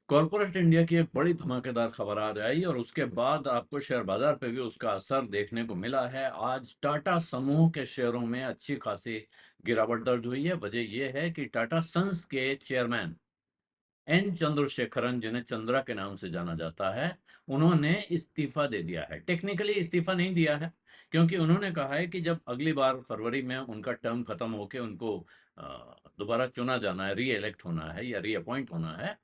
Corporate India की एक बड़ी धमाकेदार खबर आज आई और उसके बाद आपको शेयर बाजार पे भी उसका असर देखने को मिला है। आज टाटा समूह के शेयरों में अच्छी खासी गिरावट दर्ज हुई है। वजह यह है कि टाटा सन्स के चेयरमैन एन चंद्रशेखरन, जिन्हें चंद्रा के नाम से जाना जाता है, उन्होंने इस्तीफा दे दिया है। टेक्निकली इस्तीफा नहीं दिया है, क्योंकि उन्होंने कहा है कि जब अगली बार फरवरी में उनका टर्म खत्म होकर उनको दोबारा चुना जाना है, री इलेक्ट होना है या री अपॉइंट होना है,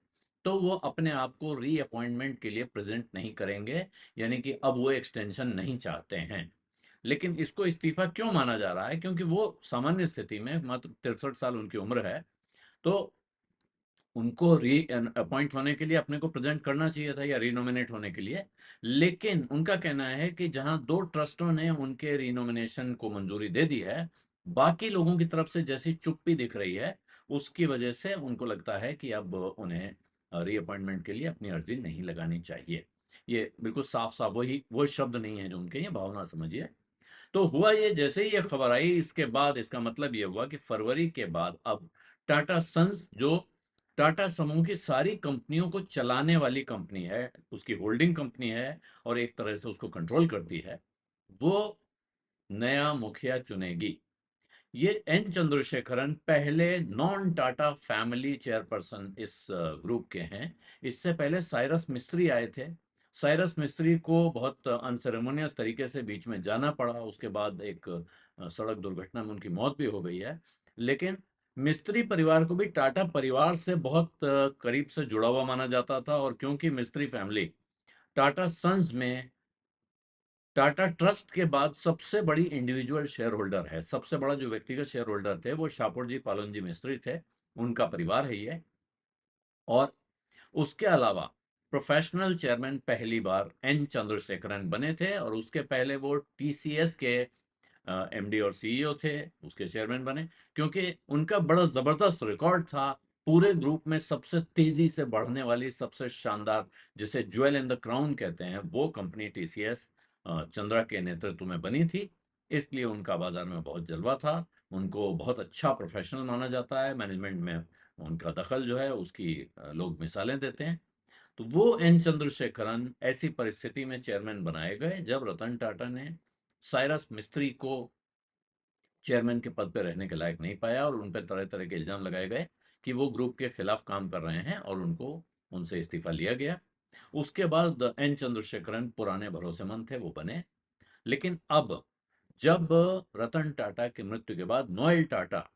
तो वो अपने आप को री अपॉइंटमेंट के लिए प्रेजेंट नहीं करेंगे। यानी कि अब वो एक्सटेंशन नहीं चाहते हैं। लेकिन इसको इस्तीफा क्यों माना जा रहा है? क्योंकि वो सामान्य स्थिति में मात्र 63 साल उनकी उम्र है, तो उनको री अपॉइंट होने के लिए अपने को प्रेजेंट करना चाहिए था या रीनोमिनेट होने के लिए। लेकिन उनका कहना है कि जहां दो ट्रस्टों ने उनके रीनोमिनेशन को मंजूरी दे दी है, बाकी लोगों की तरफ से जैसी चुप्पी दिख रही है, उसकी वजह से उनको लगता है कि अब उन्हें रीअपॉइंटमेंट के लिए अपनी अर्जी नहीं लगानी चाहिए। ये बिल्कुल साफ साफ वो शब्द नहीं है जो उनके, ये भावना समझिए। तो हुआ ये, जैसे ही ये खबर आई, इसके बाद इसका मतलब ये हुआ कि फरवरी के बाद अब टाटा सन्स, जो टाटा समूह की सारी कंपनियों को चलाने वाली कंपनी है, उसकी होल्डिंग कंपनी है और एक तरह से उसको कंट्रोल करती है, वो नया मुखिया चुनेगी। ये एन चंद्रशेखरन पहले नॉन टाटा फैमिली चेयरपर्सन इस ग्रुप के हैं। इससे पहले साइरस मिस्त्री आए थे। साइरस मिस्त्री को बहुत अनसेरेमोनियस तरीके से बीच में जाना पड़ा, उसके बाद एक सड़क दुर्घटना में उनकी मौत भी हो गई है। लेकिन मिस्त्री परिवार को भी टाटा परिवार से बहुत करीब से जुड़ा हुआ माना जाता था, और क्योंकि मिस्त्री फैमिली टाटा सन्स में टाटा ट्रस्ट के बाद सबसे बड़ी इंडिविजुअल शेयर होल्डर है, सबसे बड़ा जो व्यक्तिगत शेयर होल्डर थे वो शापुर जी पालन जी मिस्त्री थे, उनका परिवार है ये। और उसके अलावा प्रोफेशनल चेयरमैन पहली बार एन चंद्रशेखरन बने थे, और उसके पहले वो टीसीएस के एमडी और सीईओ थे, उसके चेयरमैन बने। क्योंकि उनका बड़ा जबरदस्त रिकॉर्ड था, पूरे ग्रुप में सबसे तेजी से बढ़ने वाली, सबसे शानदार, जिसे ज्वेल इन द क्राउन कहते हैं, वो कंपनी टीसीएस चंद्रा के नेतृत्व में बनी थी। इसलिए उनका बाजार में बहुत जलवा था। उनको बहुत अच्छा प्रोफेशनल माना जाता है। मैनेजमेंट में उनका दखल जो है उसकी लोग मिसालें देते हैं। तो वो एन चंद्रशेखरन ऐसी परिस्थिति में चेयरमैन बनाए गए जब रतन टाटा ने साइरस मिस्त्री को चेयरमैन के पद पर रहने के लायक नहीं पाया, और उन पर तरह तरह के इल्जाम लगाए गए कि वो ग्रुप के खिलाफ काम कर रहे हैं, और उनको उनसे इस्तीफा लिया गया। उसके बाद एन चंद्रशेखरन पुराने भरोसेमंद थे, वो बने। लेकिन अब जब रतन टाटा की मृत्यु के बाद नोएल टाटा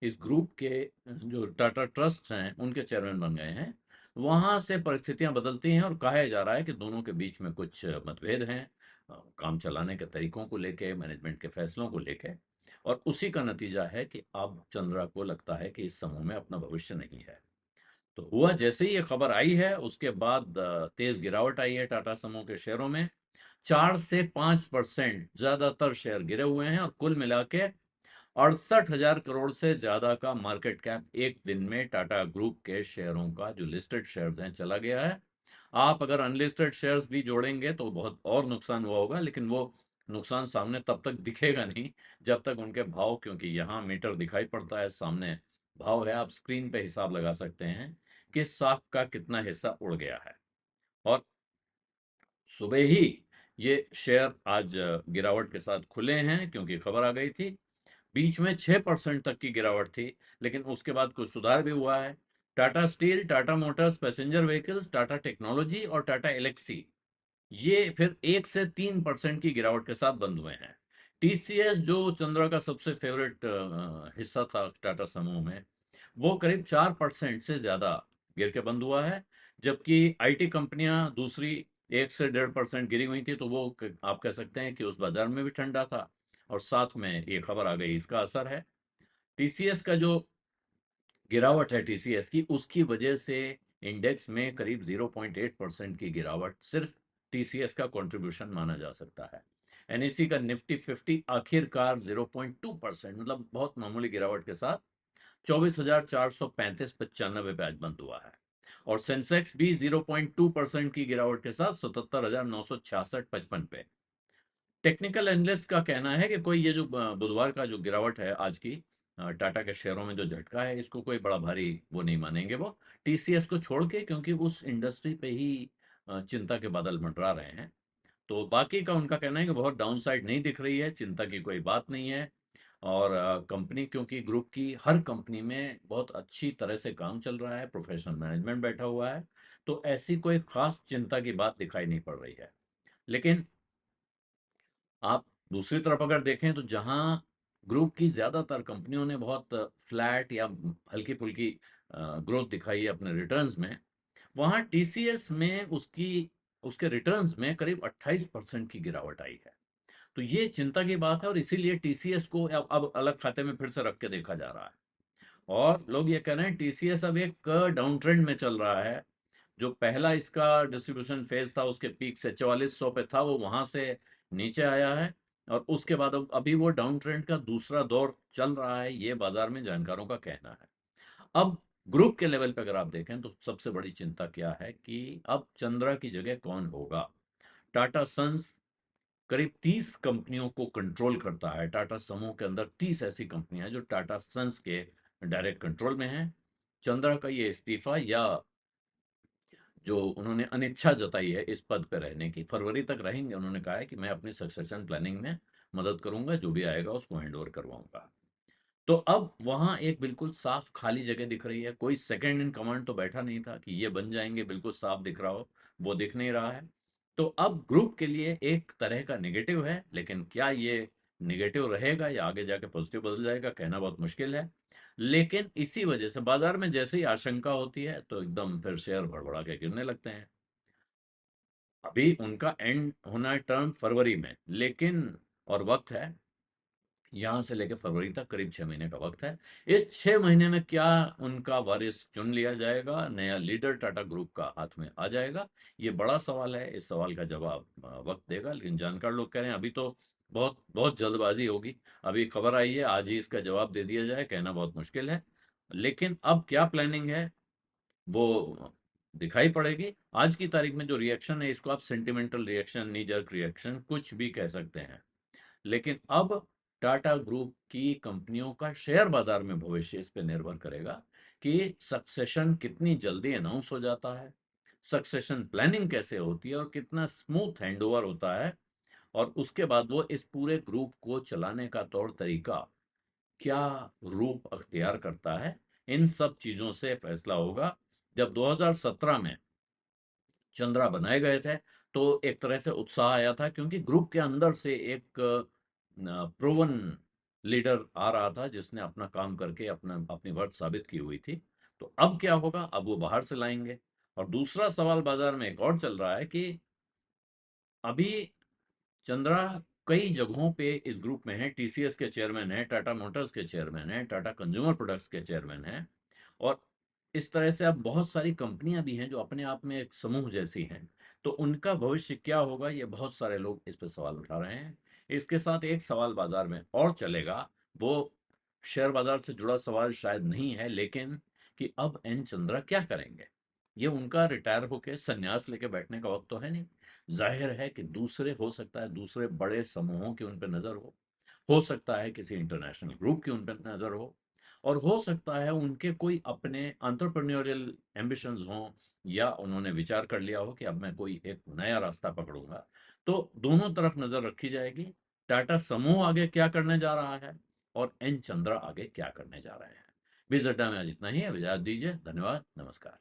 इस ग्रुप के, जो टाटा ट्रस्ट हैं, उनके चेयरमैन बन गए हैं, वहां से परिस्थितियां बदलती हैं और कहा जा रहा है कि दोनों के बीच में कुछ मतभेद हैं, काम चलाने के तरीकों को लेके, मैनेजमेंट के फैसलों को लेके। और उसी का नतीजा है कि अब चंद्रा को लगता है कि इस समूह में अपना भविष्य नहीं है। तो हुआ, जैसे ही ये खबर आई है उसके बाद तेज गिरावट आई है टाटा समूह के शेयरों में। 4 से 5% ज्यादातर शेयर गिरे हुए हैं, और कुल मिला के 68,000 करोड़ से ज्यादा का मार्केट कैप एक दिन में टाटा ग्रुप के शेयरों का, जो लिस्टेड शेयर्स हैं, चला गया है। आप अगर अनलिस्टेड शेयर्स भी जोड़ेंगे तो बहुत और नुकसान हुआ होगा, लेकिन वो नुकसान सामने तब तक दिखेगा नहीं जब तक उनके भाव, क्योंकि यहाँ मीटर दिखाई पड़ता है, सामने भाव है, आप स्क्रीन पे हिसाब लगा सकते हैं कि स्टॉक का कितना हिस्सा उड़ गया है। और सुबह ही ये शेयर आज गिरावट के साथ खुले हैं, क्योंकि खबर आ गई थी। बीच में 6% तक की गिरावट थी, लेकिन उसके बाद कुछ सुधार भी हुआ है। Tata steel, Tata Motors passenger vehicles, Tata technology और टाटा एलेक्सी, ये फिर 1 से 3% की गिरावट के साथ बंद हुए हैं। टीसीएस, जो चंद्रा का सबसे फेवरेट हिस्सा था टाटा समूह में, वो करीब 4% से ज्यादा गिर के बंद हुआ है। जबकि आईटी कंपनियां दूसरी 1 से 1.5% गिरी हुई थी, तो वो आप कह सकते हैं कि उस बाजार में भी ठंडा था। और साथ में ये खबर आ गई, इसका असर है। टीसीएस का जो गिरावट है, टीसीएस की, उसकी वजह से इंडेक्स में करीब 0.8% की गिरावट सिर्फ टीसीएस का कंट्रीब्यूशन माना जा सकता है। एनएससी का निफ्टी 50 आखिरकार 0.2%, मतलब बहुत मामूली गिरावट के साथ 24,435.95 पे आज बंद हुआ है। और सेंसेक्स भी 0.2% की गिरावट के साथ 77,966.55 पे। टेक्निकल एनालिस्ट का कहना है कि कोई ये जो बुधवार का जो गिरावट है आज की, टाटा के शेयरों में जो झटका है, इसको कोई बड़ा भारी वो नहीं मानेंगे वो, टीसीएस को छोड़ के, क्योंकि उस इंडस्ट्री पे ही चिंता के बादल मंडरा रहे हैं। तो बाकी का उनका कहना है कि बहुत डाउन साइड नहीं दिख रही है, चिंता की कोई बात नहीं है। और कंपनी, क्योंकि ग्रुप की हर कंपनी में बहुत अच्छी तरह से काम चल रहा है, प्रोफेशनल मैनेजमेंट बैठा हुआ है, तो ऐसी कोई खास चिंता की बात दिखाई नहीं पड़ रही है। लेकिन आप दूसरी तरफ अगर देखें तो जहां ग्रुप की ज्यादातर कंपनियों ने बहुत फ्लैट या हल्की फुल्की ग्रोथ दिखाई है अपने रिटर्न्स में, वहां टीसीएस में उसकी उसके रिटर्न्स में करीब 28% की गिरावट आई है। तो ये चिंता की बात है, और इसीलिए टीसीएस को अब अलग खाते में फिर से रख के देखा जा रहा है। और लोग ये कह रहे हैं टीसीएस अब एक डाउन ट्रेंड में चल रहा है। जो पहला इसका डिस्ट्रीब्यूशन फेज था, उसके पीक से 4400 पे था, वो वहां से नीचे आया है, और उसके बाद अब अभी वो डाउन ट्रेंड का दूसरा दौर चल रहा है, ये बाजार में जानकारों का कहना है। अब ग्रुप के लेवल पे अगर आप देखें तो सबसे बड़ी चिंता क्या है कि अब चंद्रा की जगह कौन होगा। टाटा सन्स करीब 30 कंपनियों को कंट्रोल करता है। टाटा समूह के अंदर 30 ऐसी कंपनियां हैं जो टाटा सन्स के डायरेक्ट कंट्रोल में हैं। चंद्रा का ये इस्तीफा, या जो उन्होंने अनिच्छा जताई है इस पद पर रहने की, फरवरी तक रहेंगे, उन्होंने कहा है कि मैं अपनी सक्सेशन प्लानिंग में मदद करूंगा, जो भी आएगा उसको हैंड ओवर करवाऊंगा। तो अब वहां एक बिल्कुल साफ खाली जगह दिख रही है। कोई सेकंड इन कमांड तो बैठा नहीं था कि ये बन जाएंगे, बिल्कुल साफ दिख रहा हो, वो दिख नहीं रहा है। तो अब ग्रुप के लिए एक तरह का नेगेटिव है, लेकिन क्या ये नेगेटिव रहेगा या आगे जाके पॉजिटिव बदल जाएगा, कहना बहुत मुश्किल है। लेकिन इसी वजह से बाजार में जैसे ही आशंका होती है तो एकदम फिर शेयर भड़बड़ा के गिरने लगते हैं। अभी उनका एंड होना है टर्म फरवरी में, लेकिन और वक्त है, यहाँ से लेकर फरवरी तक करीब 6 महीने का वक्त है। इस 6 महीने में क्या उनका वारिस चुन लिया जाएगा, नया लीडर टाटा ग्रुप का हाथ में आ जाएगा, ये बड़ा सवाल है। इस सवाल का जवाब वक्त देगा, लेकिन जानकार लोग कह रहे हैं अभी तो बहुत बहुत जल्दबाजी होगी। अभी खबर आई है, आज ही इसका जवाब दे दिया जाए, कहना बहुत मुश्किल है। लेकिन अब क्या प्लानिंग है वो दिखाई पड़ेगी। आज की तारीख में जो रिएक्शन है, इसको आप सेंटिमेंटल रिएक्शन, नी जर्क रिएक्शन, कुछ भी कह सकते हैं। लेकिन अब टाटा ग्रुप की कंपनियों का शेयर बाजार में भविष्य इस पे निर्भर करेगा कि सक्सेशन कितनी जल्दी अनाउंस हो जाता है, सक्सेशन प्लानिंग कैसे होती है, और कितना स्मूथ हैंडओवर होता है, और उसके बाद वो इस पूरे ग्रुप को चलाने का तौर तरीका क्या रूप अख्तियार करता है। इन सब चीजों से फैसला होगा। जब 2017 में चंद्रा बनाए गए थे तो एक तरह से उत्साह आया था, क्योंकि ग्रुप के अंदर से एक प्रूवन लीडर आ रहा था जिसने अपना काम करके अपना अपनी वर्थ साबित की हुई थी। तो अब क्या होगा, अब वो बाहर से लाएंगे। और दूसरा सवाल बाजार में एक और चल रहा है कि अभी चंद्रा कई जगहों पे इस ग्रुप में है, टीसीएस के चेयरमैन है, टाटा मोटर्स के चेयरमैन है, टाटा कंज्यूमर प्रोडक्ट्स के चेयरमैन है, और इस तरह से अब बहुत सारी कंपनियां भी हैं जो अपने आप में एक समूह जैसी हैं। तो उनका भविष्य क्या होगा, ये बहुत सारे लोग इस पर सवाल उठा रहे हैं। इसके साथ एक सवाल बाजार में और चलेगा, वो शेयर बाजार से जुड़ा सवाल शायद नहीं है, लेकिन कि अब एन चंद्रा क्या करेंगे। ये उनका रिटायर होके संन्यास लेके बैठने का वक्त तो है नहीं। जाहिर है कि दूसरे, हो सकता है दूसरे बड़े समूहों की उन पर नजर हो सकता है किसी इंटरनेशनल ग्रुप की उन पर नजर और हो सकता है उनके कोई अपने एंटरप्रेन्योरियल एम्बिशंस हों, या उन्होंने विचार कर लिया हो कि अब मैं कोई एक नया रास्ता पकड़ूंगा। तो दोनों तरफ नजर रखी जाएगी। टाटा समूह आगे क्या करने जा रहा है, और एन चंद्रा आगे क्या करने जा रहे हैं। बिज अड्डा में आज इतना ही है। इजाजत दीजिए। धन्यवाद। नमस्कार।